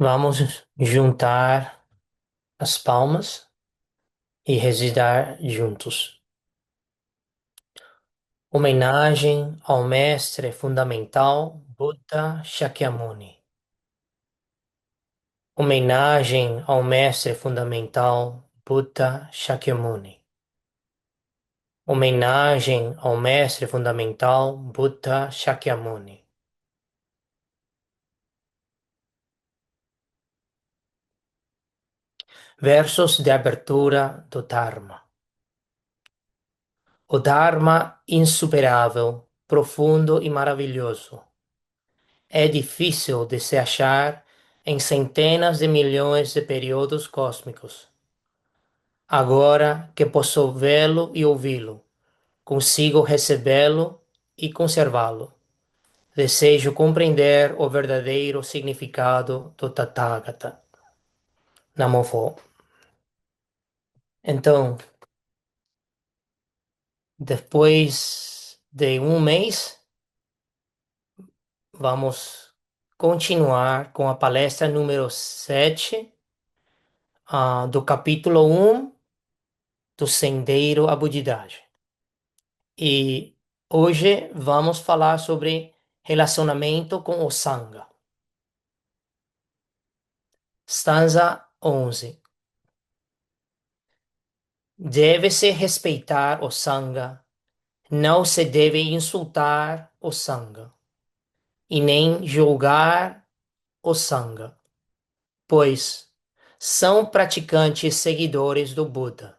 Vamos juntar as palmas e rezar juntos. Homenagem ao mestre fundamental Buda Shakyamuni. Homenagem ao mestre fundamental Buda Shakyamuni. Homenagem ao mestre fundamental Buda Shakyamuni. Versos de abertura do Dharma. O Dharma insuperável, profundo e maravilhoso é difícil de se achar em centenas de milhões de períodos cósmicos. Agora que posso vê-lo e ouvi-lo, consigo recebê-lo e conservá-lo. Desejo compreender o verdadeiro significado do Tathagata. Namopho. Então, depois de um mês, vamos continuar com a palestra número 7, do capítulo 1 do Sendeiro à Budidade. E hoje vamos falar sobre relacionamento com o Sangha. Stanza 11. Deve-se respeitar o Sangha, não se deve insultar o Sangha, e nem julgar o Sangha, pois são praticantes seguidores do Buda,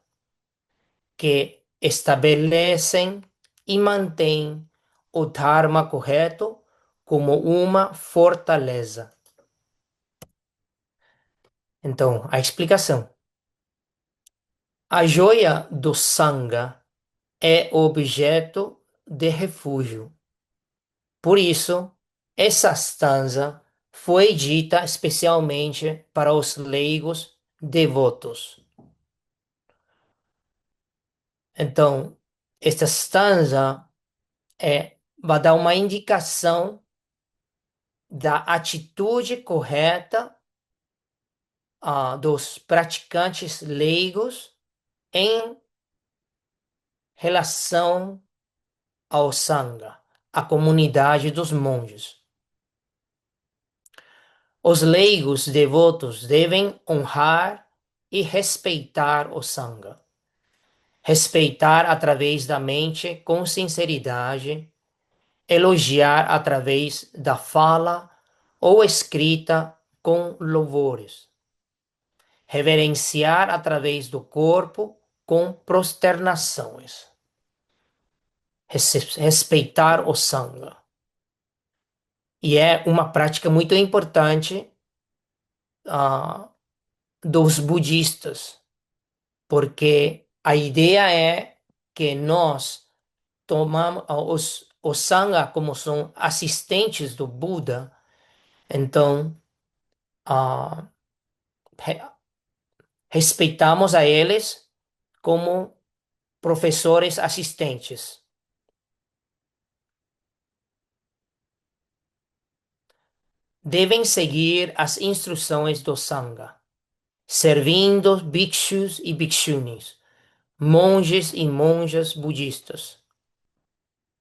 que estabelecem e mantêm o Dharma correto como uma fortaleza. Então, a explicação. A joia do Sangha é objeto de refúgio. Por isso, essa stanza foi dita especialmente para os leigos devotos. Então, esta stanza vai dar uma indicação da atitude correta dos praticantes leigos em relação ao Sangha, a comunidade dos monges. Os leigos devotos devem honrar e respeitar o Sangha. Respeitar através da mente com sinceridade, elogiar através da fala ou escrita com louvores, reverenciar através do corpo com prosternações, respeitar o Sangha. E é uma prática muito importante uh, dos budistas, porque a ideia é que nós tomamos os Sangha como são assistentes do Buda, então uh, re respeitamos a eles como professores assistentes. Devem seguir as instruções do Sangha, servindo bhikshus e bhikshunis, monges e monjas budistas.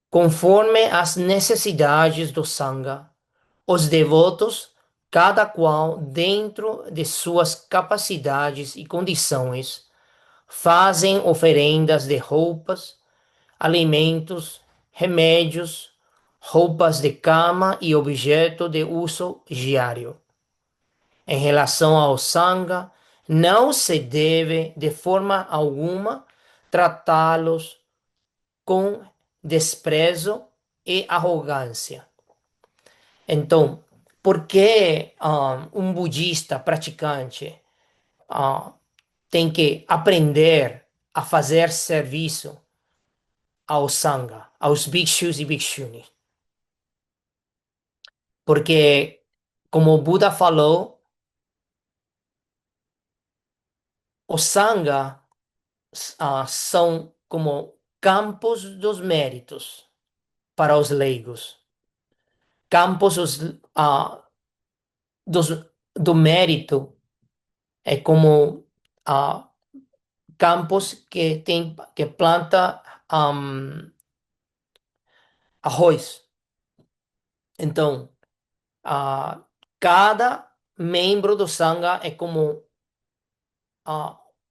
Conforme as necessidades do Sangha, os devotos, cada qual dentro de suas capacidades e condições, fazem oferendas de roupas, alimentos, remédios, roupas de cama e objeto de uso diário. Em relação ao Sangha, não se deve, de forma alguma, tratá-los com desprezo e arrogância. Então, por que um budista praticante tem que aprender a fazer serviço ao Sangha, aos bhikshus e bhikshunis? Porque, como o Buda falou, o Sangha são como campos dos méritos para os leigos, campos dos do mérito é como ah, campos que tem que planta arroz. Então, ah, cada membro do Sangha é como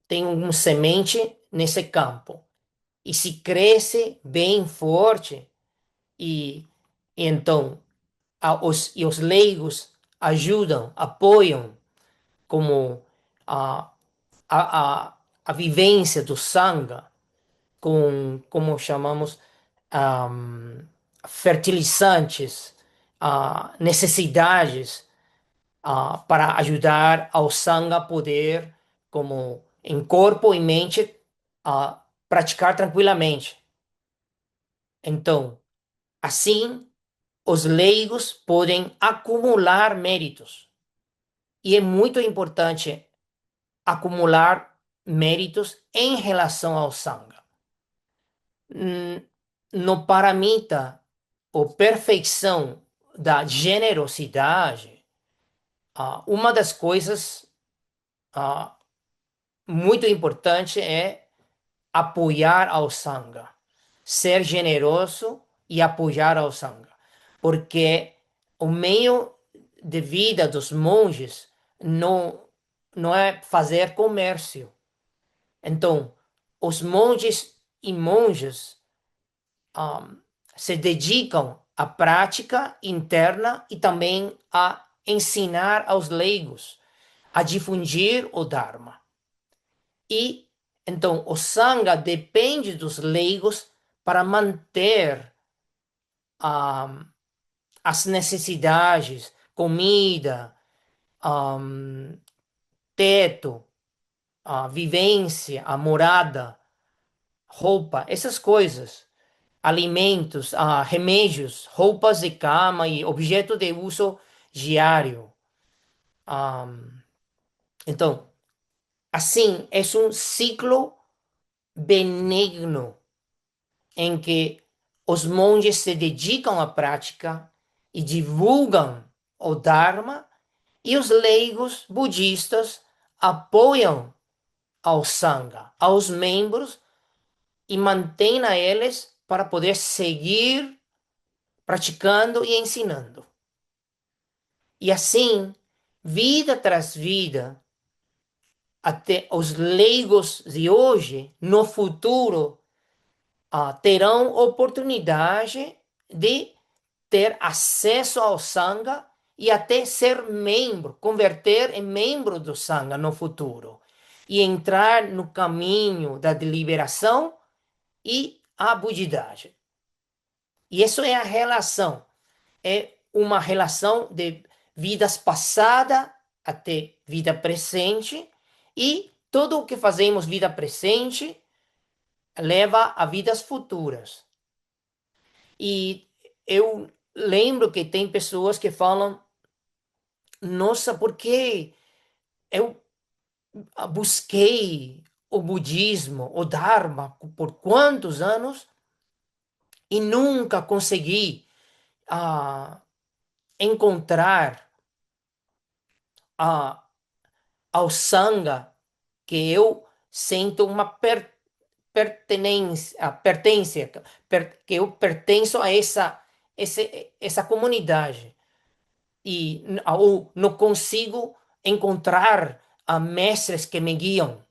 tem um semente nesse campo. E se cresce bem forte, e, e então os leigos ajudam, apoiam como a, a vivência do Sangha com, como chamamos, ahm, fertilizantes, necessidades para ajudar ao Sangha a poder, como em corpo e mente, praticar tranquilamente. Então, assim, os leigos podem acumular méritos. E é muito importante acumular méritos em relação ao Sangha. Hum, No paramita, ou perfeição da generosidade, uma das coisas ah, muito importante é apoiar ao Sangha, ser generoso e apoiar ao Sangha, porque o meio de vida dos monges não é fazer comércio. Então, os monges e monjas um, se dedicam à prática interna e também a ensinar aos leigos, a difundir o Dharma. E então o Sangha depende dos leigos para manter um, as necessidades, comida, um, teto, a vivência, a morada, roupa, essas coisas, alimentos, remédios, roupas de cama e objeto de uso diário. Um, então, assim, é um ciclo benigno em que os monges se dedicam à prática e divulgam o Dharma, e os leigos budistas apoiam ao Sangha, aos membros, e mantêm a eles para poder seguir praticando e ensinando. E assim, vida tras vida, até os leigos de hoje, no futuro, terão oportunidade de ter acesso ao Sangha e até ser membro, converter em membro do Sangha no futuro e entrar no caminho da deliberação e a budidade. E isso é a relação, é uma relação de vidas passadas até vida presente, e tudo o que fazemos vida presente leva a vidas futuras. E eu lembro que tem pessoas que falam: nossa, porque eu busquei o budismo, o Dharma, por quantos anos e nunca consegui encontrar a ao Sangha, que eu sinto uma pertenência, que eu pertenço a essa comunidade. E ou não consigo encontrar mestres que me guiam.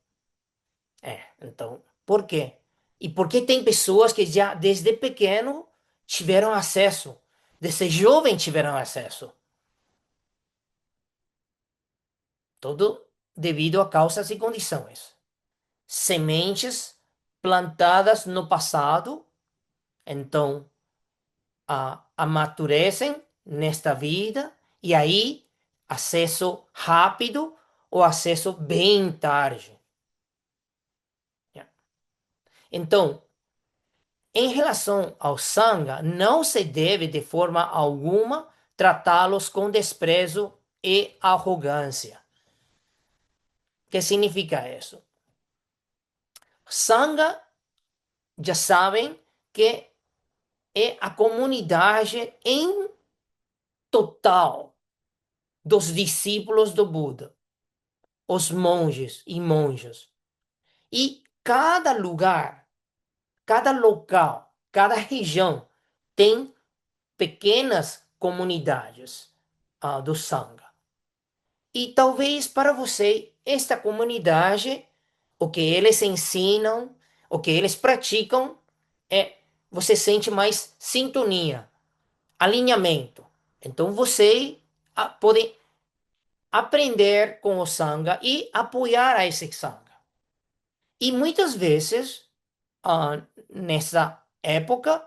Então, por quê? E porque tem pessoas que já desde pequeno tiveram acesso, desde jovem tiveram acesso. Tudo devido a causas e condições. Sementes plantadas no passado, então amadurecem nesta vida, e aí acesso rápido ou acesso bem tarde. Então, em relação ao Sangha, não se deve de forma alguma tratá-los com desprezo e arrogância. O que significa isso? Sangha, já sabem que é a comunidade em total dos discípulos do Buda, os monges e monjas. E cada lugar, cada local, cada região tem pequenas comunidades do Sangha. E talvez para você, esta comunidade, o que eles ensinam, o que eles praticam, é você sente mais sintonia, alinhamento. Então você pode aprender com o Sangha e apoiar a esse Sangha. E muitas vezes, nessa época,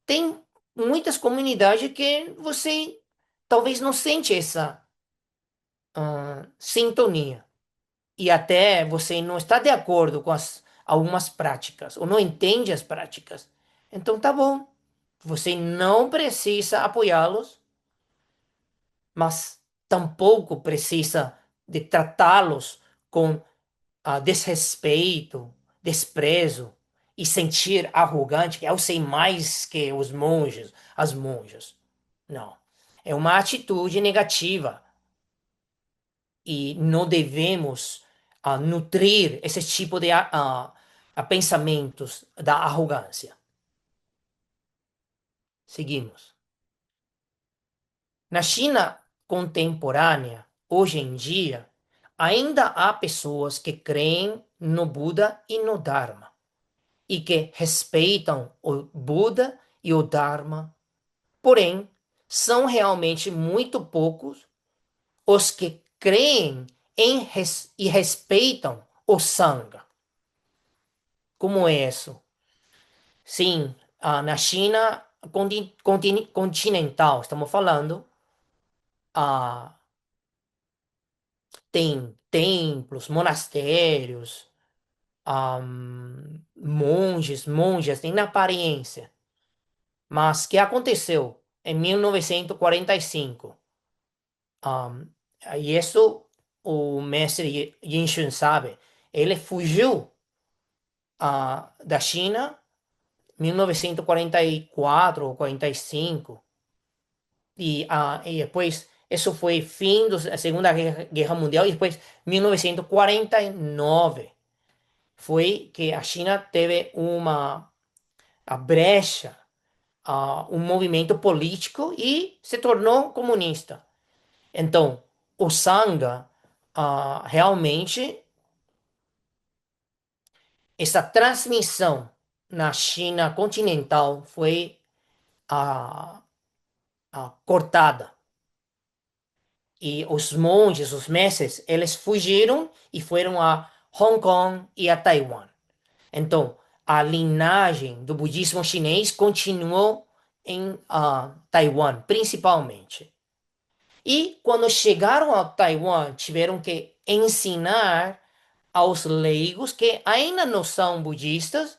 tem muitas comunidades que você talvez não sente essa sintonia. E até você não está de acordo com algumas práticas, ou não entende as práticas. Então tá bom. Você não precisa apoiá-los, mas tampouco precisa de tratá-los com desrespeito, desprezo e sentir arrogante que eu sei mais que os monges, as monjas. Não. É uma atitude negativa e não devemos nutrir esse tipo de pensamentos da arrogância. Seguimos. Na China contemporânea, hoje em dia, ainda há pessoas que creem no Buda e no Dharma, e que respeitam o Buda e o Dharma, porém, são realmente muito poucos os que creem e respeitam o Sangha. Como é isso? Sim, na China continental, estamos falando, ah, tem templos, monastérios, monges, monjas, tem na aparência. Mas o que aconteceu em 1945? Um, e isso o mestre Yin Shun sabe. Ele fugiu da China em 1944 ou 45 e depois isso foi fim da Segunda Guerra Mundial e depois 1949 foi que a China teve uma a brecha, um movimento político e se tornou comunista. Então, o Sangha realmente essa transmissão na China continental foi ah, cortada. E os monges, os mestres, eles fugiram e foram a Hong Kong e a Taiwan. Então, a linhagem do budismo chinês continuou em Taiwan, principalmente. E quando chegaram a Taiwan, tiveram que ensinar aos leigos que ainda não são budistas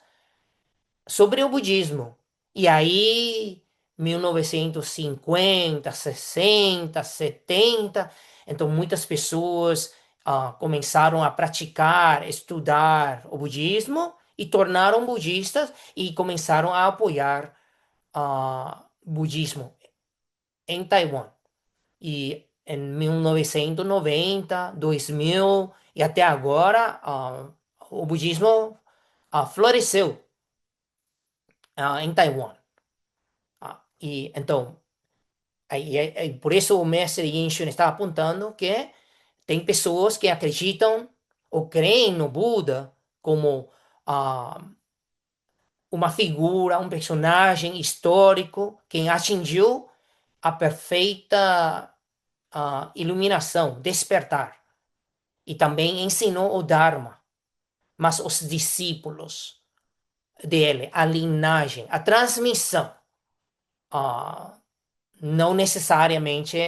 sobre o budismo. E aí, 1950, 60, 70, então muitas pessoas começaram a praticar, estudar o budismo e tornaram budistas e começaram a apoiar o budismo em Taiwan. E em 1990, 2000 e até agora, o budismo floresceu em Taiwan. E então, por isso o mestre Yin Shun está apontando que tem pessoas que acreditam ou creem no Buda como uma figura, um personagem histórico que atingiu a perfeita iluminação, despertar. E também ensinou o Dharma. Mas os discípulos dele, a linhagem, a transmissão, não necessariamente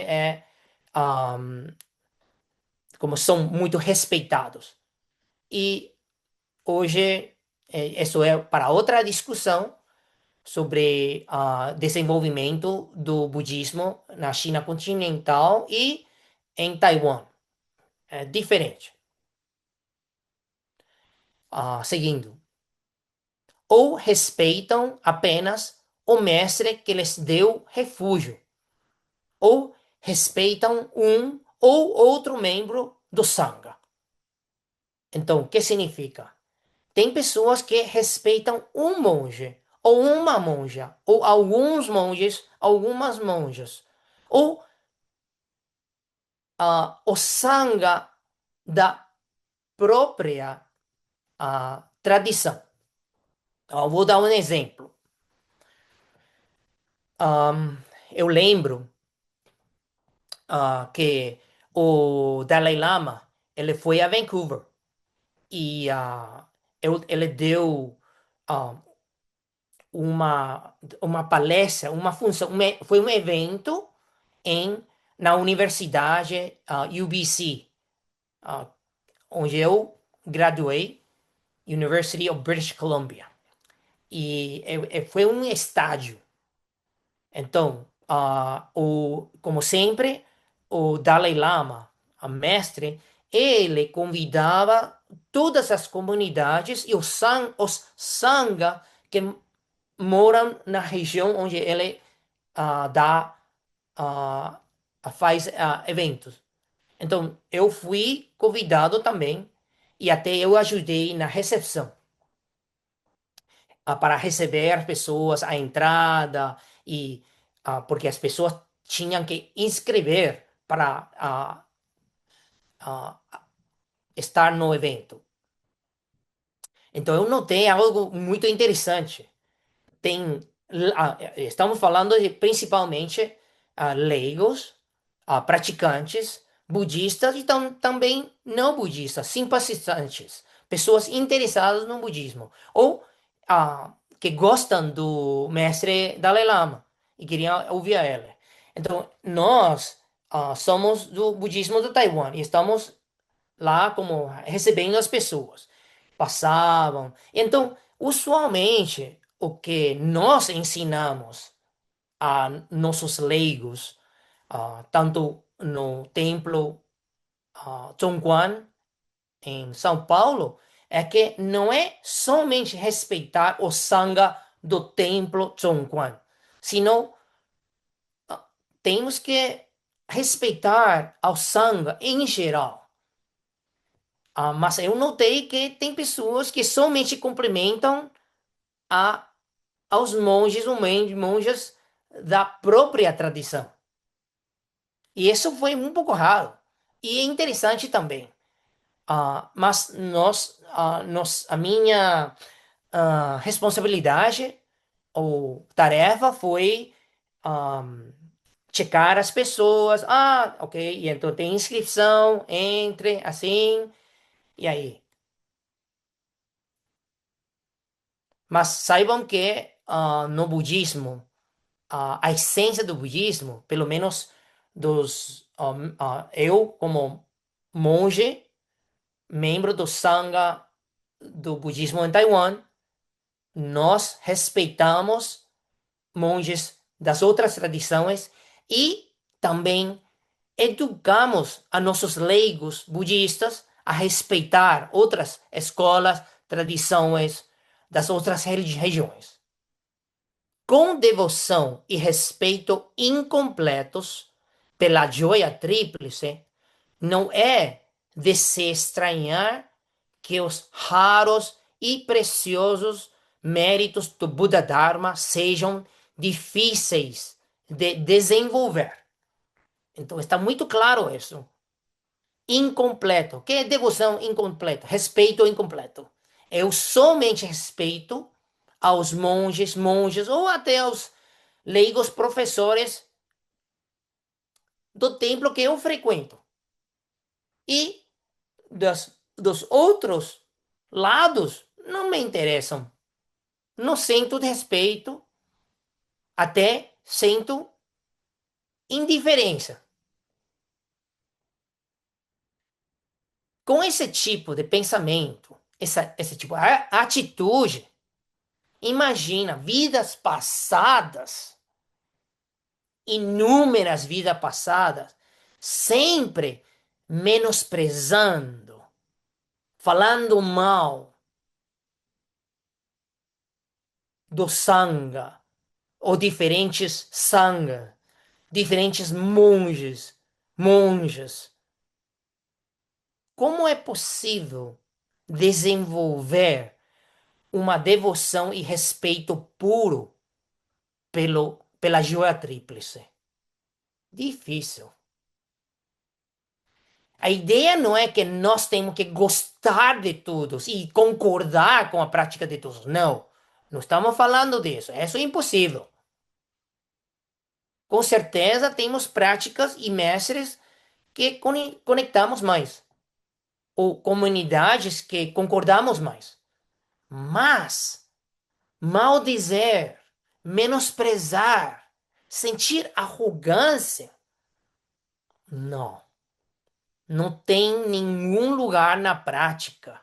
como são muito respeitados. E hoje, isso é para outra discussão sobre desenvolvimento do budismo na China continental e em Taiwan. É diferente. Seguindo. Ou respeitam apenas o mestre que lhes deu refúgio, ou respeitam um ou outro membro do Sangha. Então, o que significa? Tem pessoas que respeitam um monge, ou uma monja, ou alguns monges, algumas monjas, ou o Sangha da própria tradição. Eu vou dar um exemplo. Eu lembro que o Dalai Lama ele foi a Vancouver e ele deu ah, uma palestra, uma função, foi um evento em na Universidade UBC, ah, onde eu graduei, University of British Columbia. E foi um estádio. Então, como sempre, o Dalai Lama, a mestre, ele convidava todas as comunidades e os Sangha que moram na região onde ele dá, ah, faz eventos. Então, eu fui convidado também e até eu ajudei na recepção para receber as pessoas, a entrada, e porque as pessoas tinham que inscrever para ah, estar no evento. Então eu notei algo muito interessante. Tem, estamos falando de principalmente leigos, praticantes, budistas e também não budistas, simpatizantes, pessoas interessadas no budismo ou que gostam do mestre Dalai Lama e queriam ouvir ele. Então, nós somos do budismo de Taiwan e estamos lá como recebendo as pessoas. Passavam. Então, usualmente, o que nós ensinamos a nossos leigos, tanto no templo Zhongguan, em São Paulo, é que não é somente respeitar o Sangha do templo Zhongguan, sino temos que respeitar ao Sangha em geral. Mas eu notei que tem pessoas que somente cumprimentam a, aos monges ou monjas da própria tradição. E isso foi um pouco raro. E é interessante também. Mas a minha responsabilidade ou tarefa foi checar as pessoas. Ok, e então tem inscrição, entre, assim, e aí. Mas saibam que no budismo, a essência do budismo, pelo menos eu como monge, membro do Sangha do budismo em Taiwan, nós respeitamos monges das outras tradições e também educamos a nossos leigos budistas a respeitar outras escolas, tradições das outras regiões. Com devoção e respeito incompletos pela joia tríplice, não é de se estranhar que os raros e preciosos méritos do Buda Dharma sejam difíceis de desenvolver. Então está muito claro isso. Incompleto. O que é devoção incompleta? Respeito incompleto. Eu somente respeito aos monges, monjas ou até aos leigos professores do templo que eu frequento. E dos outros lados não me interessam. Não sinto respeito, até sinto indiferença. Com esse tipo de pensamento, esse tipo de atitude, imagina vidas passadas, inúmeras vidas passadas, sempre menosprezando, falando mal do Sangha, ou diferentes Sangha, diferentes monges, monjas. Como é possível desenvolver uma devoção e respeito puro pela joia tríplice? Difícil. A ideia não é que nós temos que gostar de todos e concordar com a prática de todos. Não. Não estamos falando disso. Isso é impossível. Com certeza temos práticas e mestres que conectamos mais, ou comunidades que concordamos mais. Mas maldizer, menosprezar, sentir arrogância, não. Não tem nenhum lugar na prática.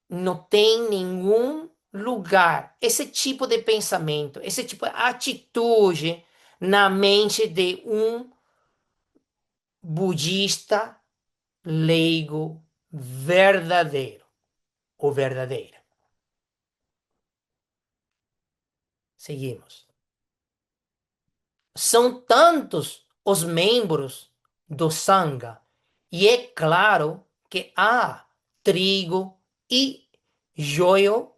Não tem nenhum lugar. Esse tipo de pensamento, esse tipo de atitude na mente de um budista leigo verdadeiro ou verdadeira. Seguimos. São tantos os membros do Sangha, e é claro que há trigo e joio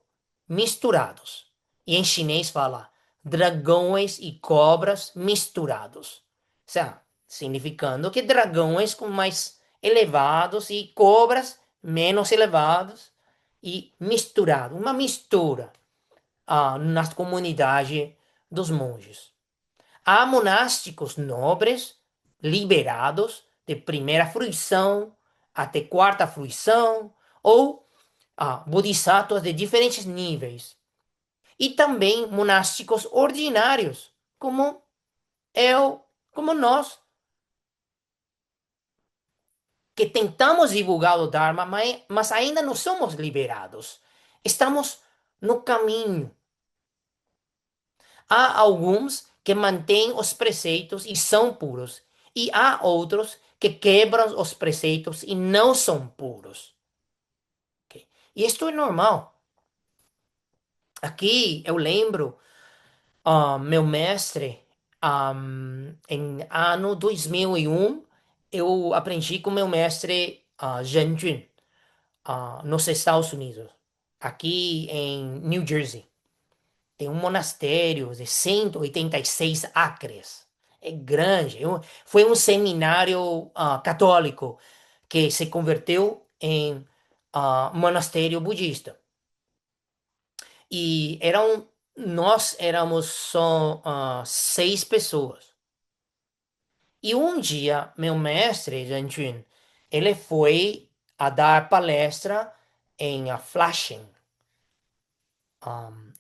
misturados. E em chinês fala dragões e cobras misturados. Seja, significando que dragões com mais elevados e cobras menos elevados e misturado, uma mistura na comunidade dos monges. Há monásticos nobres, liberados de primeira fruição até quarta fruição, ou bodhisattvas de diferentes níveis. E também monásticos ordinários, como eu, como nós, que tentamos divulgar o Dharma, mas ainda não somos liberados. Estamos no caminho. Há alguns que mantêm os preceitos e são puros, e há outros que quebram os preceitos e não são puros. Ok? E isto é normal. Aqui eu lembro, meu mestre, em ano 2001, eu aprendi com meu mestre Zhen Jun, nos Estados Unidos, aqui em New Jersey. Tem um monastério de 186 acres. É grande. Foi um seminário católico que se converteu em monastério budista. E nós éramos só 6 pessoas. E um dia, meu mestre, Janjun, ele foi a dar palestra em Flushing,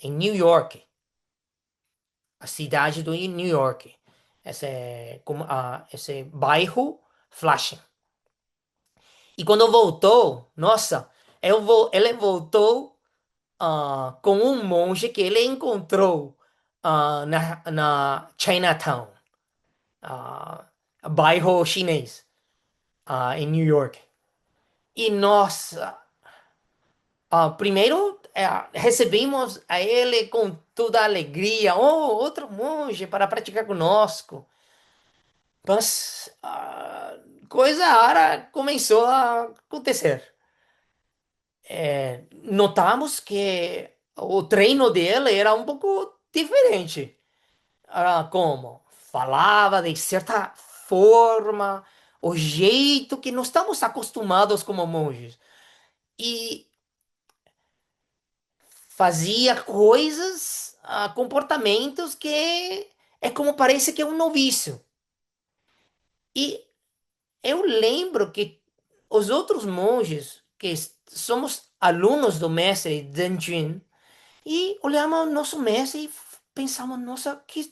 em New York, a cidade do New York, esse bairro Flushing. E quando voltou, nossa, ele voltou com um monge que ele encontrou na Chinatown, ah, bairro chinês, em New York. E nossa, primeiro recebemos a ele com toda a alegria, oh, outro monge para praticar conosco. Mas coisa rara começou a acontecer. Notamos que o treino dele era um pouco diferente. Como? Falava de certa forma, o jeito que não estamos acostumados como monges. E fazia coisas, comportamentos que é como parece que é um noviço. E eu lembro que os outros monges, que somos alunos do mestre Danjun, e olhamos nosso mestre e pensamos, nossa, que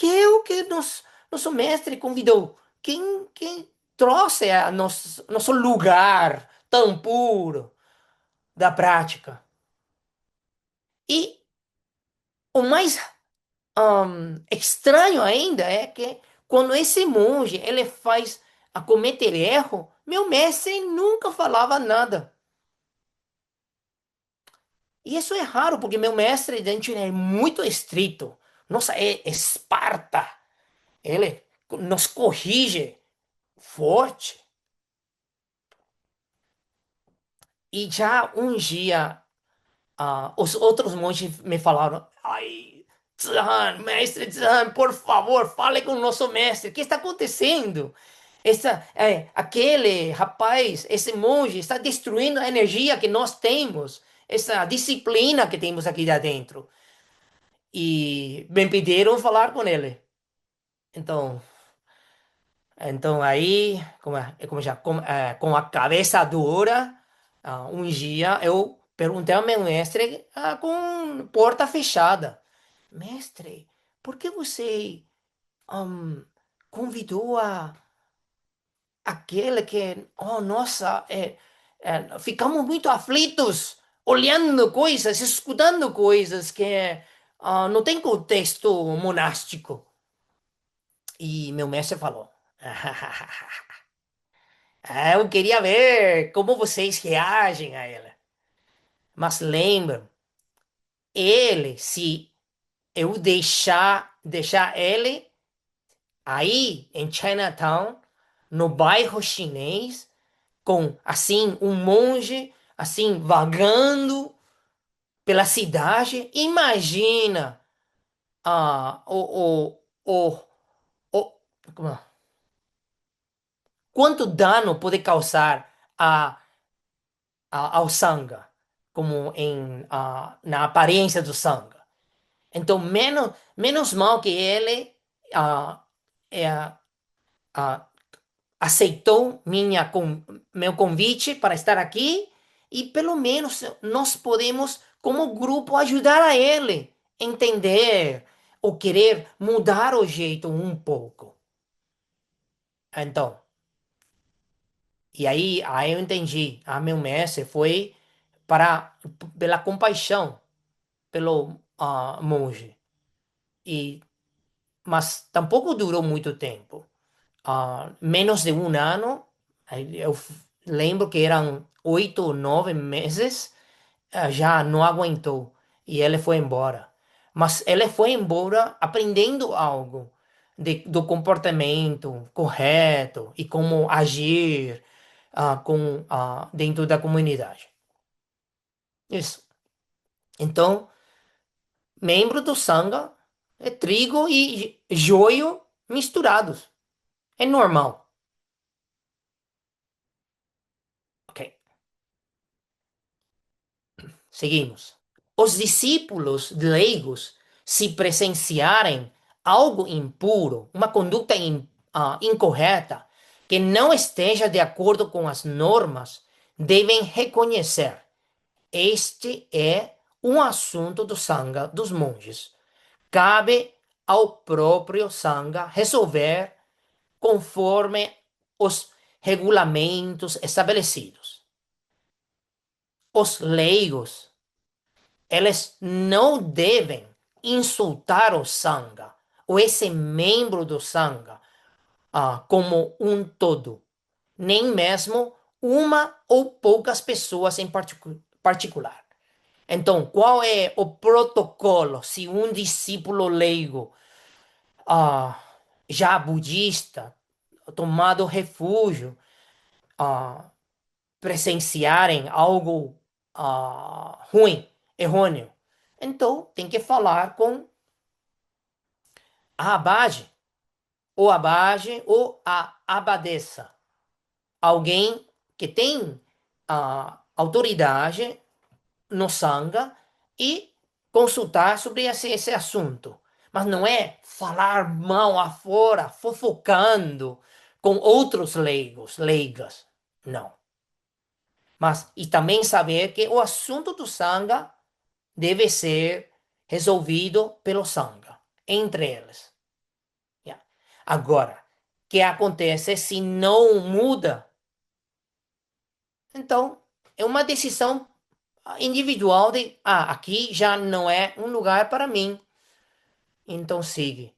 é o que nosso mestre convidou? Quem trouxe a nosso lugar tão puro da prática? E o mais estranho ainda é que quando esse monge ele faz a cometer erro, meu mestre nunca falava nada. E isso é raro, porque meu mestre dentro é muito estrito. Nossa, é Esparta. Ele nos corrige forte. E já um dia, os outros monges me falaram: Ai, Zhan, mestre Zhan, por favor, fale com o nosso mestre. O que está acontecendo? Aquele rapaz, esse monge, está destruindo a energia que nós temos, essa disciplina que temos aqui dentro. E me pediram falar com ele. Então, então aí, com a cabeça dura, um dia eu perguntei ao meu mestre, com porta fechada, mestre, por que você ahm, convidou aquele que, oh, nossa, ficamos muito aflitos, olhando coisas, escutando coisas que não tem contexto monástico. E meu mestre falou. Eu queria ver como vocês reagem a ela. Mas lembra, ele, se eu deixar ele aí em Chinatown, no bairro chinês, com assim um monge assim vagando pela cidade, imagina ah, o, como é? Quanto dano pode causar a ao Sangha, como na aparência do Sangha. Então, menos mal que ele ah, é, ah, aceitou meu convite para estar aqui e pelo menos nós podemos, como grupo, ajudar a ele a entender ou querer mudar o jeito um pouco. Então, e aí eu entendi. Meu mestre foi para pela compaixão pelo monge. E, mas tampouco durou muito tempo. Menos de um ano, aí eu lembro que eram 8 ou 9 meses, já não aguentou e ele foi embora. Mas ele foi embora aprendendo algo do comportamento correto e como agir dentro da comunidade. Isso. Então, membro do Sangha é trigo e joio misturados. É normal. Ok, seguimos. Os discípulos leigos, se presenciarem algo impuro, uma conduta incorreta, que não esteja de acordo com as normas, devem reconhecer. Este é um assunto do Sangha dos monges. Cabe ao próprio Sangha resolver conforme os regulamentos estabelecidos. Os leigos, eles não devem insultar o Sangha, ou esse membro do Sangha, como um todo, nem mesmo uma ou poucas pessoas em particular. Então, qual é o protocolo se um discípulo leigo, ah, já budista, tomado refúgio, ah, presenciarem algo ruim, errôneo? Então, tem que falar com a abade ou a abadesa, alguém que tem autoridade no Sangha e consultar sobre esse assunto. Mas não é falar mal afora, fofocando com outros leigos, leigas. Não. Mas e também saber que o assunto do Sangha deve ser resolvido pelo Sangha, entre eles. Yeah. Agora, o que acontece se não muda? Então, é uma decisão individual de, aqui já não é um lugar para mim, então sigue.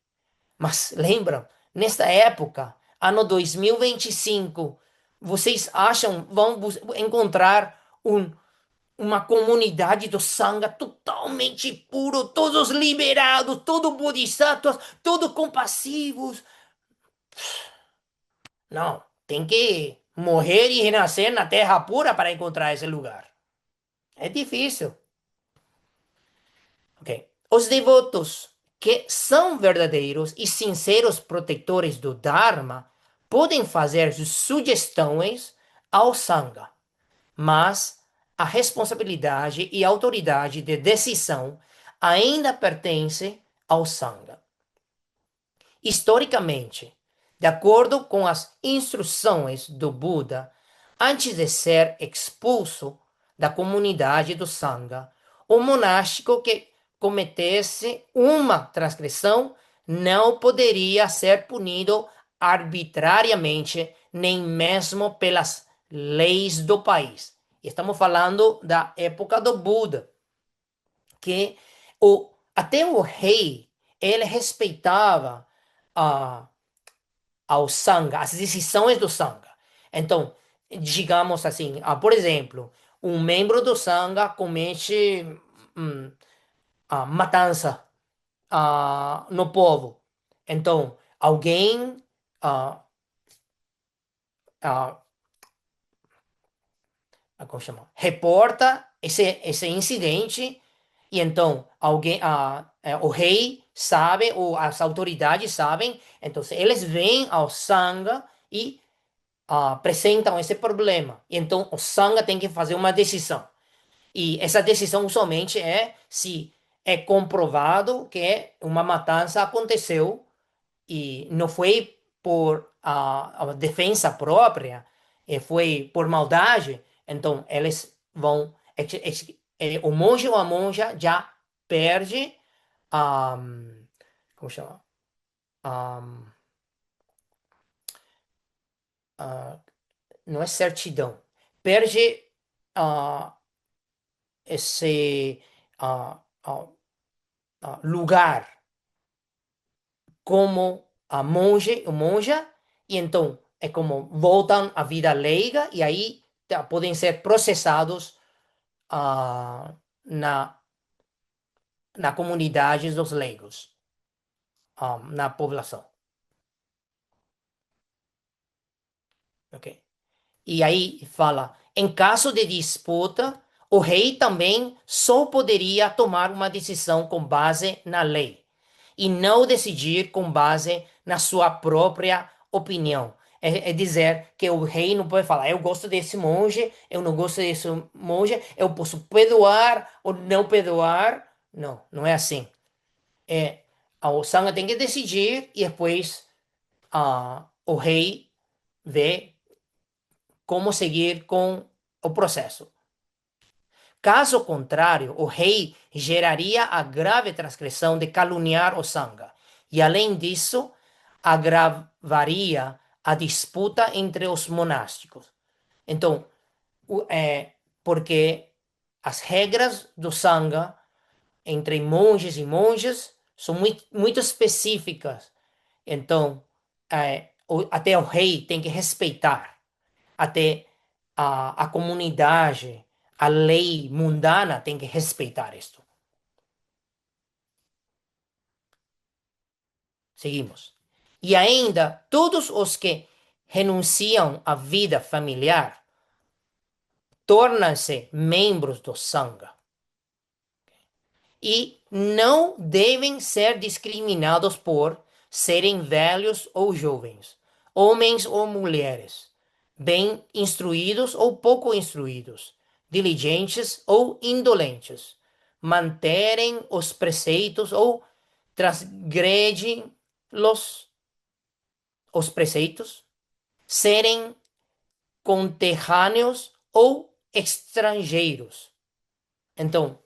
Mas lembram, nesta época, ano 2025, vocês acham vão encontrar um uma comunidade do Sangha totalmente puro, todos liberados, todos bodhisattvas, todos compassivos. Não, tem que morrer e renascer na terra pura para encontrar esse lugar. É difícil. Ok. Os devotos que são verdadeiros e sinceros protetores do Dharma podem fazer sugestões ao Sangha, mas a responsabilidade e autoridade de decisão ainda pertence ao Sangha. Historicamente, de acordo com as instruções do Buda, antes de ser expulso da comunidade do Sangha, o monástico que cometesse uma transgressão não poderia ser punido arbitrariamente, nem mesmo pelas leis do país. Estamos falando da época do Buda, que até o rei ele respeitava a ao Sangha, as decisões do Sangha. Então, digamos assim, por exemplo, um membro do Sangha comete hum, a matança no povo. Então, alguém ah, ah, como chama? Reporta esse incidente e então o rei sabe, ou as autoridades sabem, então eles vêm ao Sangha e apresentam esse problema. E então o Sangha tem que fazer uma decisão. E essa decisão somente é se é comprovado que uma matança aconteceu e não foi por a defesa própria, foi por maldade. Então eles vão. O monge ou a monja já perde a. Como chama? A, a, não é certidão. Perde a esse ah, ah, lugar como a monge ou monja, e então é como voltam à vida leiga e aí podem ser processados na, na comunidade dos leigos, na população. Ok? E aí fala, em caso de disputa, o rei também só poderia tomar uma decisão com base na lei e não decidir com base na sua própria opinião. É dizer que o rei não pode falar, eu gosto desse monge, eu não gosto desse monge, eu posso perdoar ou não perdoar. Não, não é assim. É, o Sangha tem que decidir e depois o rei vê como seguir com o processo. Caso contrário, o rei geraria a grave transgressão de caluniar o Sangha, e além disso, agravaria a disputa entre os monásticos. Então, porque as regras do Sangha entre monges e monjas são muito, muito específicas. Então, até o rei tem que respeitar, até a comunidade, a lei mundana tem que respeitar isto. Seguimos. E ainda, todos os que renunciam à vida familiar tornam-se membros do Sangha e não devem ser discriminados por serem velhos ou jovens, homens ou mulheres, bem instruídos ou pouco instruídos, diligentes ou indolentes, manterem os preceitos ou transgredem os preceitos, serem conterrâneos ou estrangeiros. Então,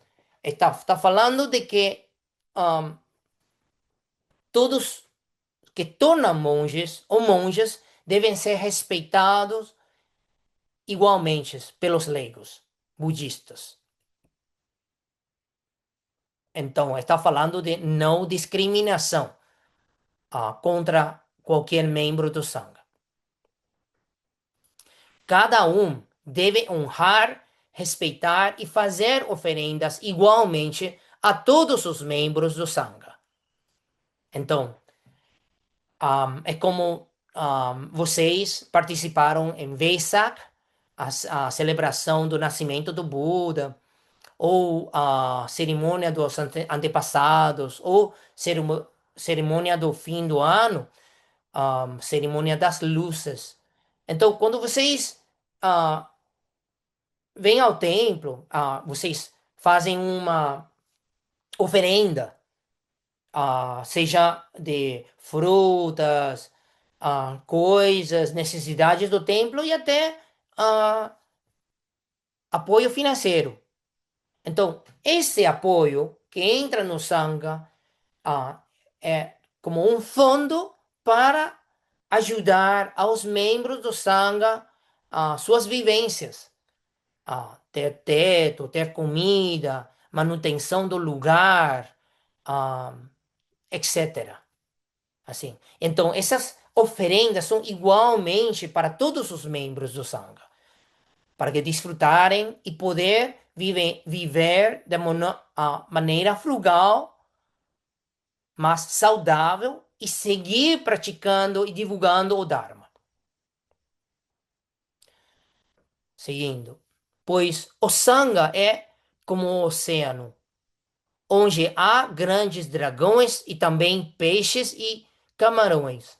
está falando de que um, todos que tornam monges ou monjas devem ser respeitados igualmente pelos leigos budistas. Então, está falando de não discriminação contra qualquer membro do Sangha. Cada um deve honrar respeitar e fazer oferendas igualmente a todos os membros do Sangha. Então, é como vocês participaram em Vesak, a celebração do nascimento do Buda, ou a cerimônia dos antepassados, ou cerimônia do fim do ano, cerimônia das luzes. Então, quando vocês vêm ao templo, vocês fazem uma oferenda, seja de frutas, coisas, necessidades do templo e até apoio financeiro. Então, esse apoio que entra no Sangha é como um fundo para ajudar aos membros do Sangha suas vivências, ter teto, ter comida, manutenção do lugar, etc. Assim. Então, essas oferendas são igualmente para todos os membros do Sangha, para que desfrutarem e poder viver de maneira frugal, mas saudável e seguir praticando e divulgando o Dharma. Seguindo. Pois o Sangha é como o oceano, onde há grandes dragões e também peixes e camarões,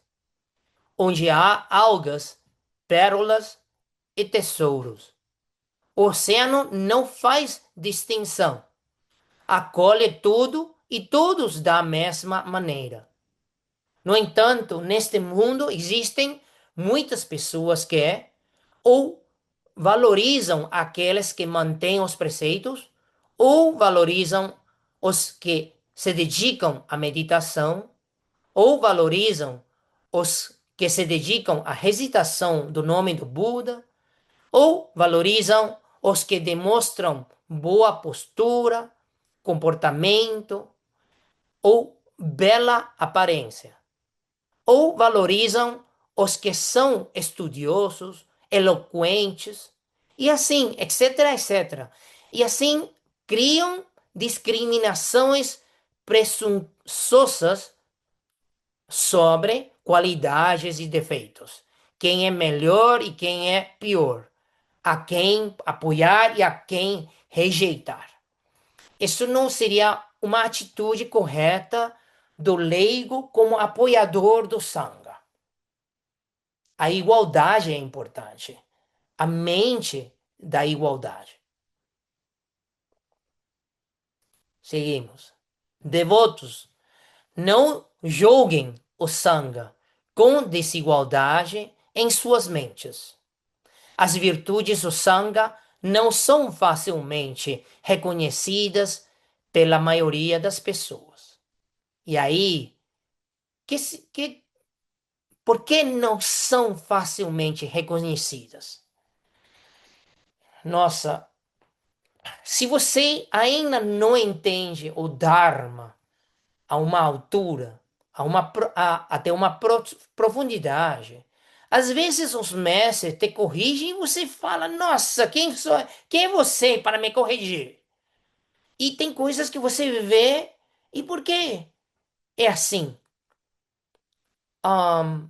onde há algas, pérolas e tesouros. O oceano não faz distinção, acolhe tudo e todos da mesma maneira. No entanto, neste mundo existem muitas pessoas que ou valorizam aqueles que mantêm os preceitos, ou valorizam os que se dedicam à meditação, ou valorizam os que se dedicam à recitação do nome do Buda, ou valorizam os que demonstram boa postura, comportamento ou bela aparência, ou valorizam os que são estudiosos, eloquentes, e assim, etc, etc. E assim criam discriminações presunçosas sobre qualidades e defeitos. Quem é melhor e quem é pior. A quem apoiar e a quem rejeitar. Isso não seria uma atitude correta do leigo como apoiador do Sangha. A igualdade é importante. A mente da igualdade. Seguimos. Devotos, não julguem o Sangha com desigualdade em suas mentes. As virtudes do Sangha não são facilmente reconhecidas pela maioria das pessoas. E aí, por que não são facilmente reconhecidas? Nossa, se você ainda não entende o Dharma a uma altura, até uma profundidade, às vezes os mestres te corrigem e você fala: Nossa, quem é você para me corrigir? E tem coisas que você vê, e por que é assim? Um,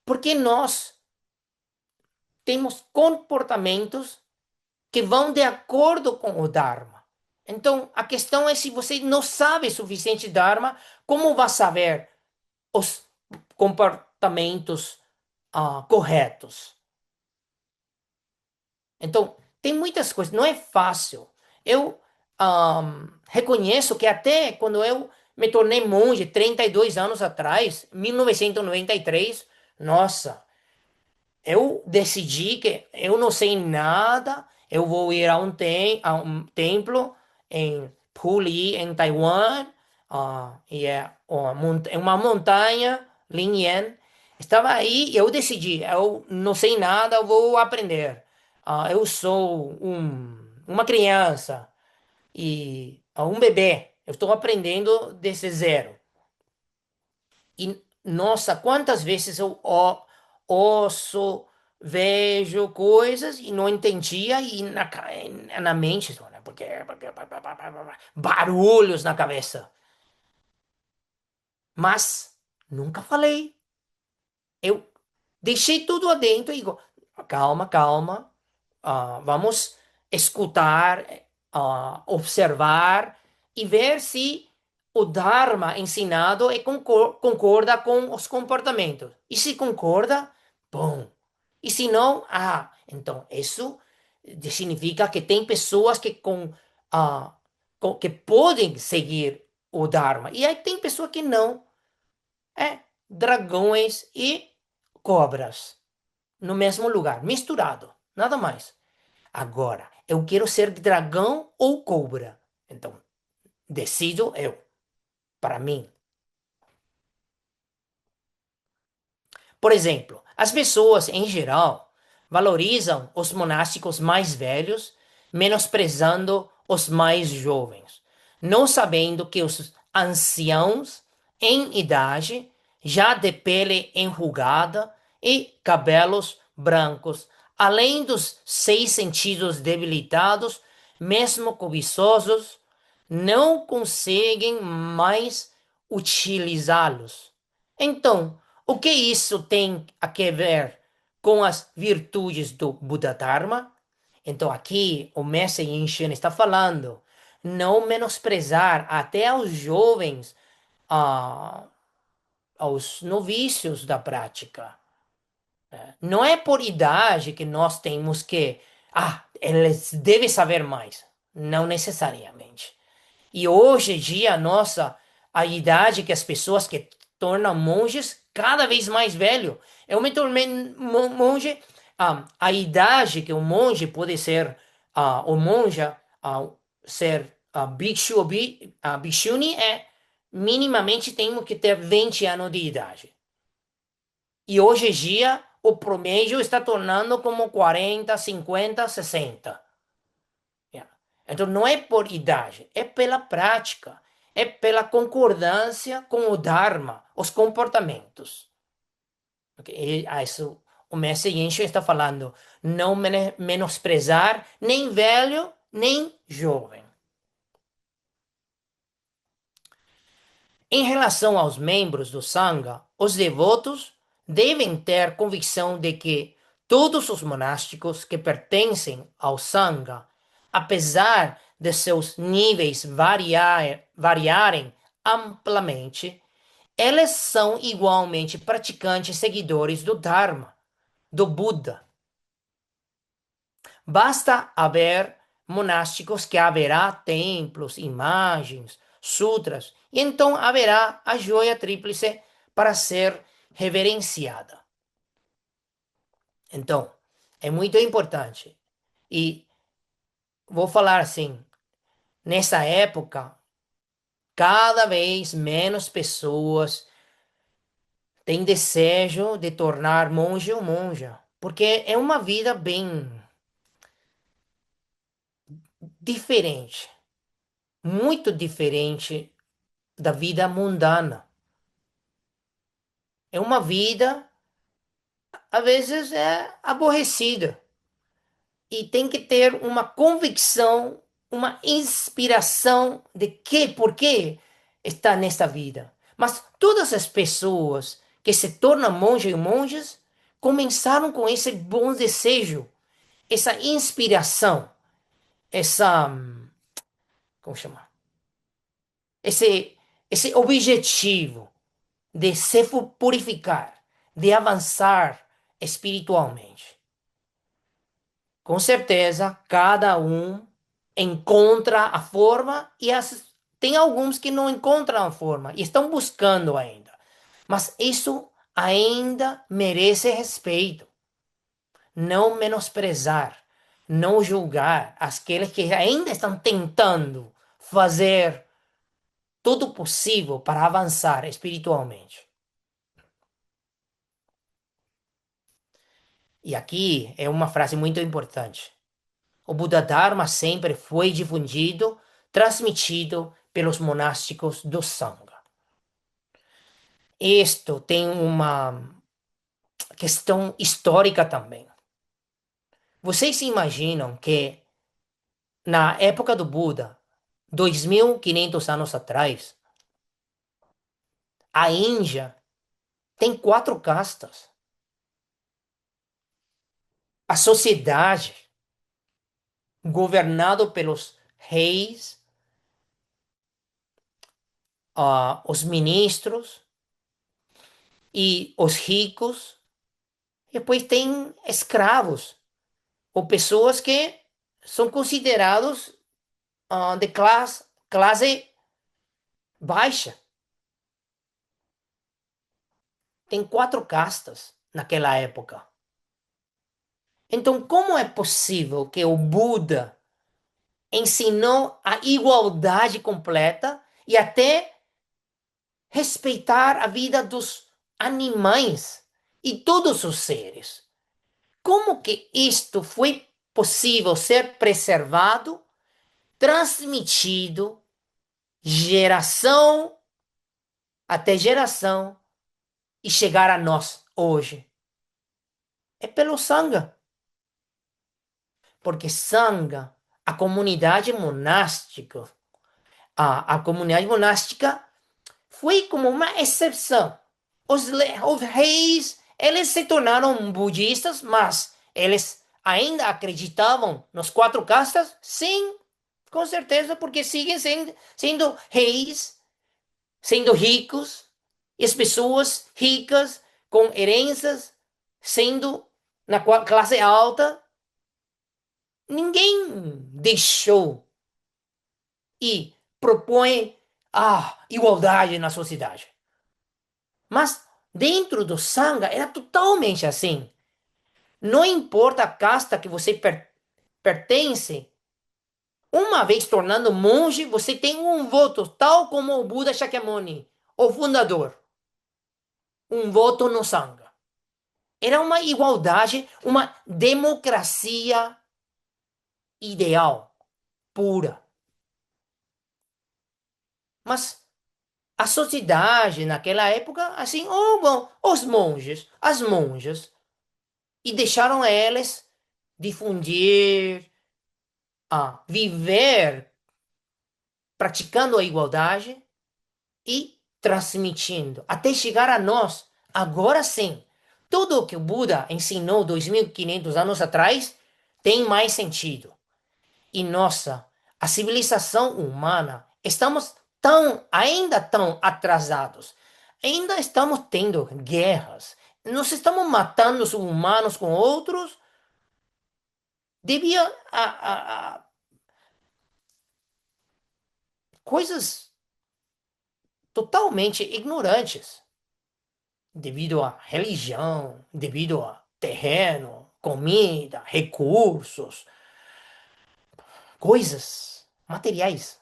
porque nós temos comportamentos que vão de acordo com o Dharma. Então, a questão é se você não sabe suficiente Dharma, como vai saber os comportamentos corretos? Então, tem muitas coisas, não é fácil. Eu reconheço que até quando eu me tornei monge 32 anos atrás, 1993, nossa, eu decidi que eu não sei nada, eu vou ir a um templo em Puli, em Taiwan, e é uma montanha, Linyan. Estava aí e eu decidi, eu não sei nada, eu vou aprender. Eu sou uma criança e um bebê, eu estou aprendendo desde zero. E, nossa, quantas vezes eu ouço vejo coisas e não entendia e na mente, né, porque barulhos na cabeça. Mas nunca falei. Eu deixei tudo adentro e digo, calma, calma, vamos escutar, observar e ver se o Dharma ensinado concorda com os comportamentos. E se concorda, bom. E se não, então isso significa que tem pessoas ah, que podem seguir o Dharma. E aí tem pessoas que não. É dragões e cobras no mesmo lugar, misturado, nada mais. Agora, eu quero ser dragão ou cobra. Então, decido eu, para mim. Por exemplo, as pessoas, em geral, valorizam os monásticos mais velhos, menosprezando os mais jovens, não sabendo que os anciãos, em idade, já de pele enrugada e cabelos brancos, além dos seis sentidos debilitados, mesmo cobiçosos, não conseguem mais utilizá-los. Então, o que isso tem a que ver com as virtudes do Buda Dharma? Então, aqui o mestre Yinshin está falando não menosprezar até aos jovens, ah, aos novícios da prática. Não é por idade que nós temos que, eles devem saber mais. Não necessariamente. E hoje em dia, nossa, a idade que as pessoas que tornam monges cada vez mais velho. Eu me tornei monge, a idade que um monge pode ser, ou monja, ser bhikshu ou bhikshuni é minimamente temos que ter 20 anos de idade. E hoje em dia, o promédio está tornando como 40, 50, 60. Yeah. Então não é por idade, é pela prática, é pela concordância com o Dharma, os comportamentos. Okay? E a isso o mestre Genshin está falando, não menosprezar nem velho, nem jovem. Em relação aos membros do Sangha, os devotos devem ter convicção de que todos os monásticos que pertencem ao Sangha, apesar de seus níveis variarem amplamente, eles são igualmente praticantes seguidores do Dharma, do Buda. Basta haver monásticos que haverá templos, imagens, sutras, e então haverá a joia tríplice para ser reverenciada. Então, é muito importante. E vou falar assim, nessa época, cada vez menos pessoas têm desejo de tornar monge ou monja, porque é uma vida bem diferente, muito diferente da vida mundana. É uma vida, às vezes, é aborrecida. E tem que ter uma convicção, uma inspiração de que, por que está nesta vida. Mas todas as pessoas que se tornam monges e monjas começaram com esse bom desejo, essa inspiração, essa, como chamar? Esse objetivo de se purificar, de avançar espiritualmente. Com certeza, cada um encontra a forma e tem alguns que não encontram a forma e estão buscando ainda. Mas isso ainda merece respeito. Não menosprezar, não julgar aqueles que ainda estão tentando fazer tudo possível para avançar espiritualmente. E aqui é uma frase muito importante. O Buda Dharma sempre foi difundido, transmitido pelos monásticos do Sangha. Isto tem uma questão histórica também. Vocês se imaginam que na época do Buda, 2.500 anos atrás, a Índia tem quatro castas. A sociedade, governado pelos reis, os ministros e os ricos, e depois tem escravos, ou pessoas que são considerados de classe baixa. Tem quatro castas naquela época. Então, como é possível que o Buda ensinou a igualdade completa e até respeitar a vida dos animais e todos os seres? Como que isto foi possível ser preservado, transmitido, geração até geração e chegar a nós hoje? É pelo Sangha. Porque Sangha, a comunidade monástica, a comunidade monástica foi como uma exceção. Os reis, eles se tornaram budistas, mas eles ainda acreditavam nos quatro castas? Sim, com certeza, porque seguem sendo reis, sendo ricos, e as pessoas ricas, com heranças, sendo na classe alta. Ninguém deixou e propõe a igualdade na sociedade. Mas dentro do Sangha era totalmente assim. Não importa a casta que você pertence, uma vez tornando monge, você tem um voto, tal como o Buda Shakyamuni, o fundador. Um voto no Sangha. Era uma igualdade, uma democracia ideal, pura. Mas a sociedade naquela época, assim, oh, bom, os monges, as monjas, e deixaram eles difundir, viver praticando a igualdade e transmitindo, até chegar a nós. Agora sim, tudo o que o Buda ensinou 2.500 anos atrás tem mais sentido. E nossa, a civilização humana, estamos ainda tão atrasados. Ainda estamos tendo guerras. Nós estamos matando os humanos com outros. Devia a coisas totalmente ignorantes, devido à religião, devido a terreno, comida, recursos, coisas materiais,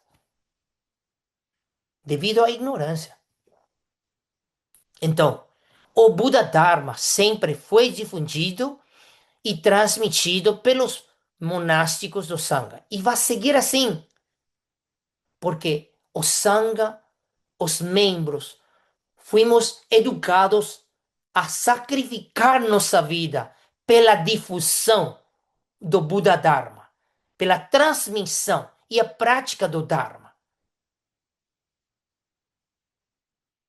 devido à ignorância. Então, o Buda Dharma sempre foi difundido e transmitido pelos monásticos do Sangha. E vai seguir assim, porque o Sangha, os membros, fuimos educados a sacrificar nossa vida pela difusão do Buda Dharma, pela transmissão e a prática do Dharma.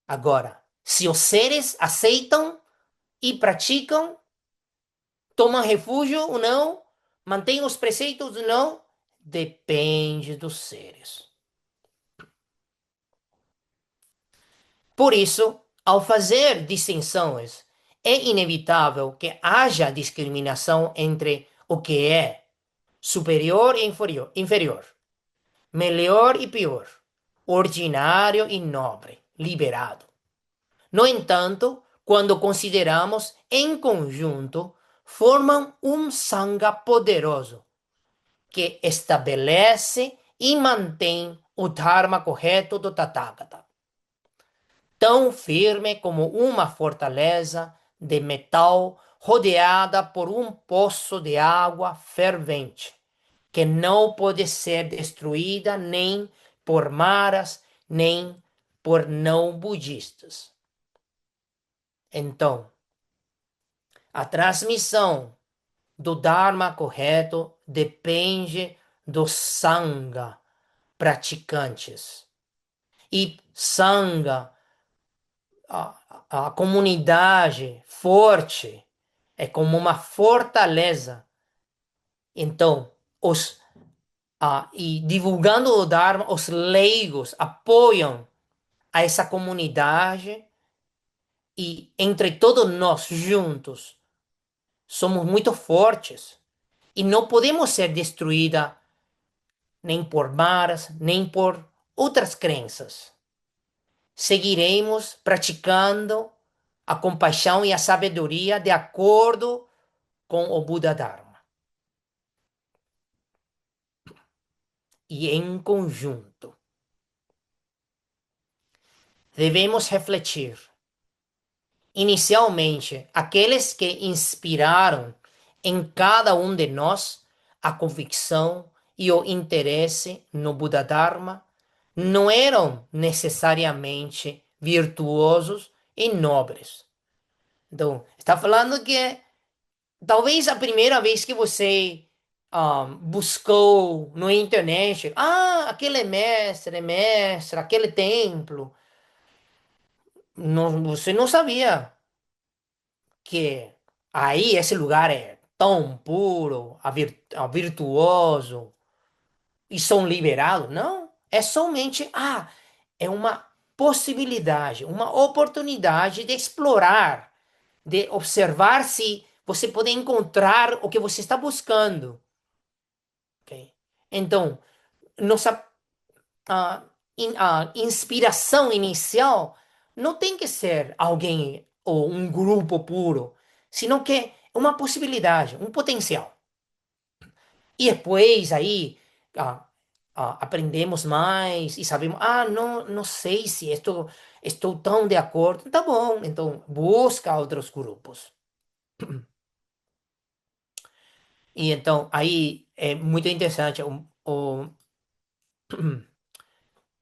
Agora, se os seres aceitam e praticam, tomam refúgio ou não, mantêm os preceitos ou não, depende dos seres. Por isso, ao fazer distinções, é inevitável que haja discriminação entre o que é superior e inferior, melhor e pior, ordinário e nobre, liberado. No entanto, quando consideramos em conjunto, formam um Sangha poderoso que estabelece e mantém o Dharma correto do Tathagata, tão firme como uma fortaleza de metal rodeada por um poço de água fervente, que não pode ser destruída nem por maras, nem por não budistas. Então, A transmissão do Dharma correto depende do Sangha praticantes. E Sangha, a comunidade forte, é como uma fortaleza. Então, e divulgando o Dharma, os leigos apoiam a essa comunidade e entre todos nós juntos somos muito fortes e não podemos ser destruídos nem por maras, nem por outras crenças. Seguiremos praticando a compaixão e a sabedoria de acordo com o Buda Dharma. E em conjunto, devemos refletir. Inicialmente, aqueles que inspiraram em cada um de nós a convicção e o interesse no Buda Dharma não eram necessariamente virtuosos e nobres. Então, está falando que talvez a primeira vez que você buscou na internet, aquele mestre, aquele templo, não, você não sabia que aí esse lugar é tão puro, virtuoso e são liberados. Não, é somente, é uma possibilidade, uma oportunidade de explorar, de observar se você pode encontrar o que você está buscando. Ok? Então, nossa a inspiração inicial não tem que ser alguém ou um grupo puro, senão que é uma possibilidade, um potencial. E depois aí ah, aprendemos mais e sabemos, não, não sei se estou tão de acordo. Tá bom, então busca outros grupos. E então aí é muito interessante o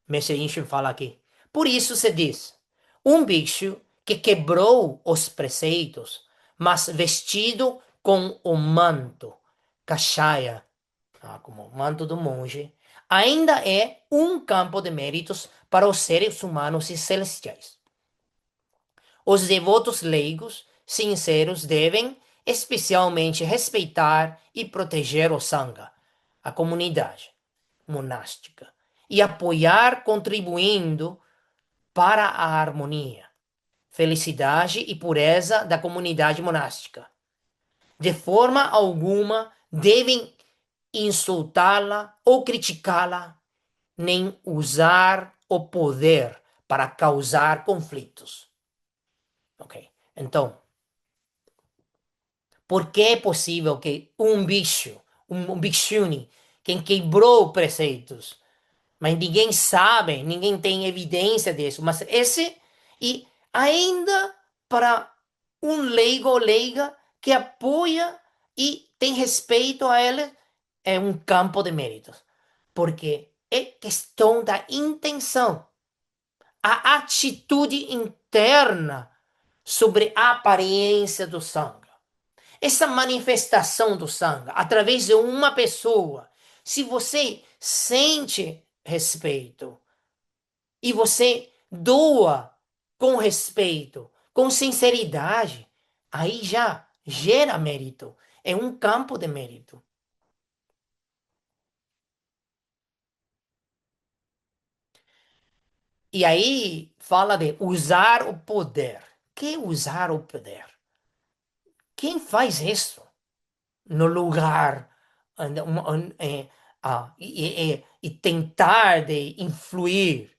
Mestre Ishin fala aqui. Por isso se diz, um bicho que quebrou os preceitos, mas vestido com o manto, kashaya, como o manto do monge, ainda é um campo de méritos para os seres humanos e celestiais. Os devotos leigos, sinceros, devem especialmente respeitar e proteger o Sangha, a comunidade monástica, e apoiar contribuindo para a harmonia, felicidade e pureza da comunidade monástica. De forma alguma devem insultá-la ou criticá-la, nem usar o poder para causar conflitos. Ok? Então, por que é possível que um bicho, um bhikshuni, quem quebrou preceitos, mas ninguém sabe, ninguém tem evidência disso, mas esse, e ainda para um leigo ou leiga que apoia e tem respeito a ele, é um campo de méritos, porque é questão da intenção, a atitude interna sobre a aparência do sangue. Essa manifestação do sangue através de uma pessoa, se você sente respeito e você doa com respeito, com sinceridade, aí já gera mérito. É um campo de mérito. E aí fala de usar o poder. Que usar o poder? Quem faz isso no lugar e tentar de influir,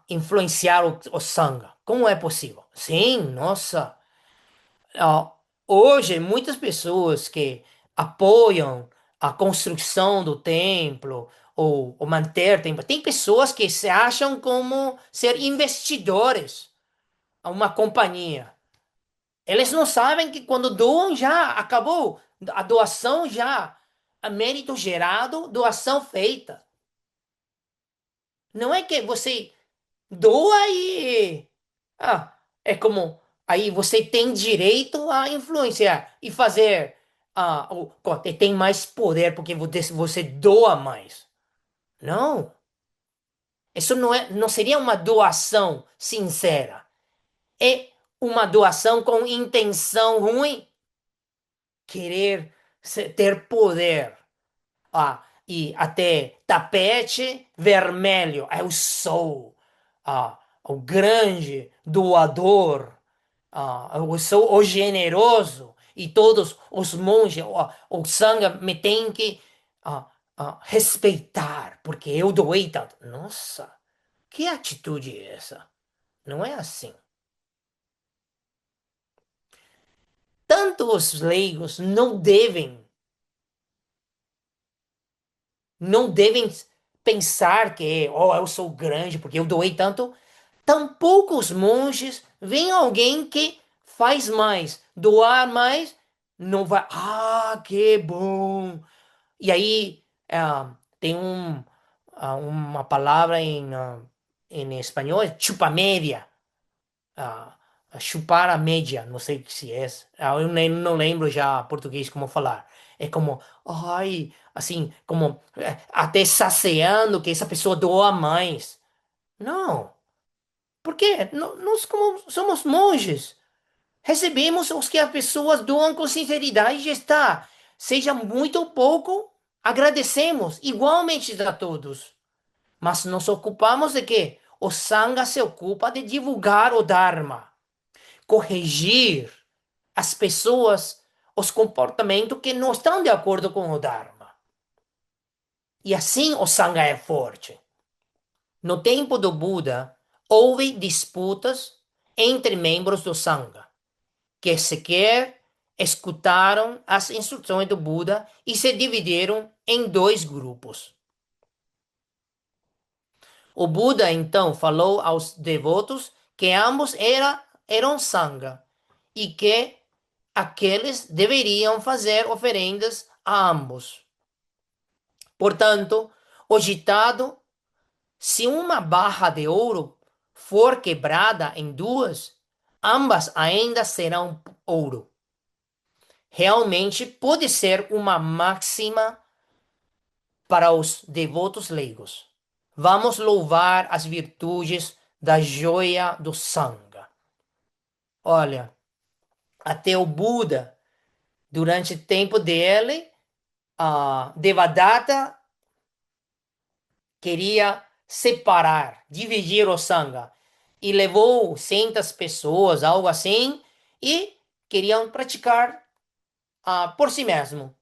influenciar o sangue? Como é possível? Sim, nossa. Ah, hoje, muitas pessoas que apoiam a construção do templo ou manter templo, tem pessoas que se acham como ser investidores a uma companhia. Eles não sabem que quando doam já acabou, a doação já, a mérito gerado, doação feita. Não é que você doa e é como Aí você tem direito a influenciar e fazer, tem mais poder porque você doa mais. Não, isso não seria uma doação sincera. É uma doação com intenção ruim, querer ter poder. E até tapete vermelho. Eu sou o grande doador. Eu sou o generoso. E todos os monges, o Sangha, me tem que respeitar, porque eu doei tanto. Nossa, que atitude é essa? Não é assim. Tanto os leigos não devem pensar que, oh, eu sou grande porque eu doei tanto. Tampouco os monges veem alguém que faz mais, doar mais, não vai, que bom. E aí, tem uma palavra em espanhol, é chupamédia, ah, chupar a média, não sei se é, eu nem não lembro já português como falar. É como, ai, assim, como até saciando que essa pessoa doa mais. Não, porque nós como somos monges, recebemos os que as pessoas doam com sinceridade e já está. Seja muito ou pouco, agradecemos igualmente a todos. Mas nos ocupamos de quê? O Sangha se ocupa de divulgar o Dharma, corrigir as pessoas, os comportamentos que não estão de acordo com o Dharma. E assim o Sangha é forte. No tempo do Buda, houve disputas entre membros do Sangha, que sequer escutaram as instruções do Buda e se dividiram em dois grupos. O Buda então falou aos devotos que ambos eram Sangha e que aqueles deveriam fazer oferendas a ambos. Portanto, o ditado: se uma barra de ouro for quebrada em duas, ambas ainda serão ouro. Realmente pode ser uma máxima para os devotos leigos. Vamos louvar as virtudes da joia do Sangha. Olha, até o Buda, durante o tempo dele, Devadatta queria separar, dividir o Sangha. E levou centas pessoas, algo assim, e queriam praticar por si mesmo.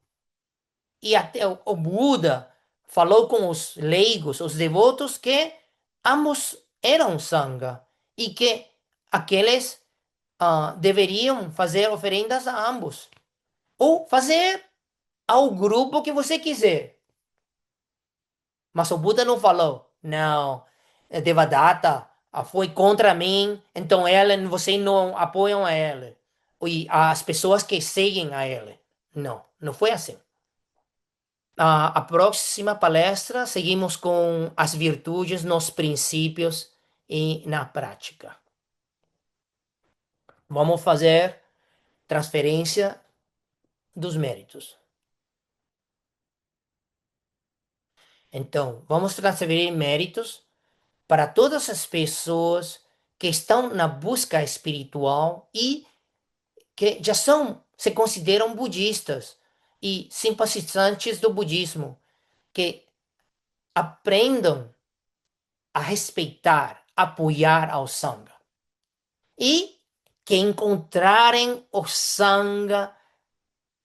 E até o Buda falou com os leigos, os devotos, que ambos eram Sangha e que aqueles deveriam fazer oferendas a ambos. Ou fazer ao grupo que você quiser. Mas o Buda não falou, não, Devadatta foi contra mim, então você não apoiam a ele. E as pessoas que seguem a ele. Não, não foi assim. A próxima palestra seguimos com as virtudes nos princípios e na prática. Vamos fazer transferência dos méritos. Então, vamos transferir méritos para todas as pessoas que estão na busca espiritual e que já se consideram budistas e simpatizantes do budismo, que aprendam a respeitar, apoiar ao Sangha e que encontrarem o Sangha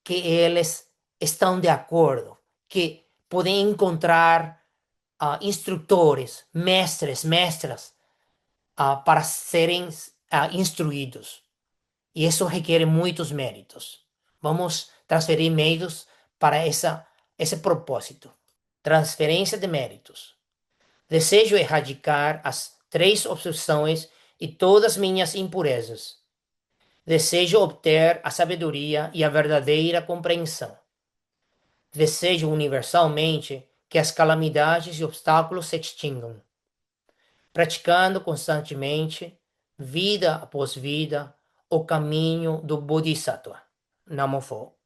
que eles estão de acordo, que podem encontrar instrutores, mestres, mestras para serem instruídos. E isso requer muitos méritos. Vamos transferir méritos para esse propósito. Transferência de méritos. Desejo erradicar as três obsessões e todas minhas impurezas. Desejo obter a sabedoria e a verdadeira compreensão. Desejo universalmente que as calamidades e obstáculos se extingam. Praticando constantemente, vida após vida, o caminho do Bodhisattva. Namofo.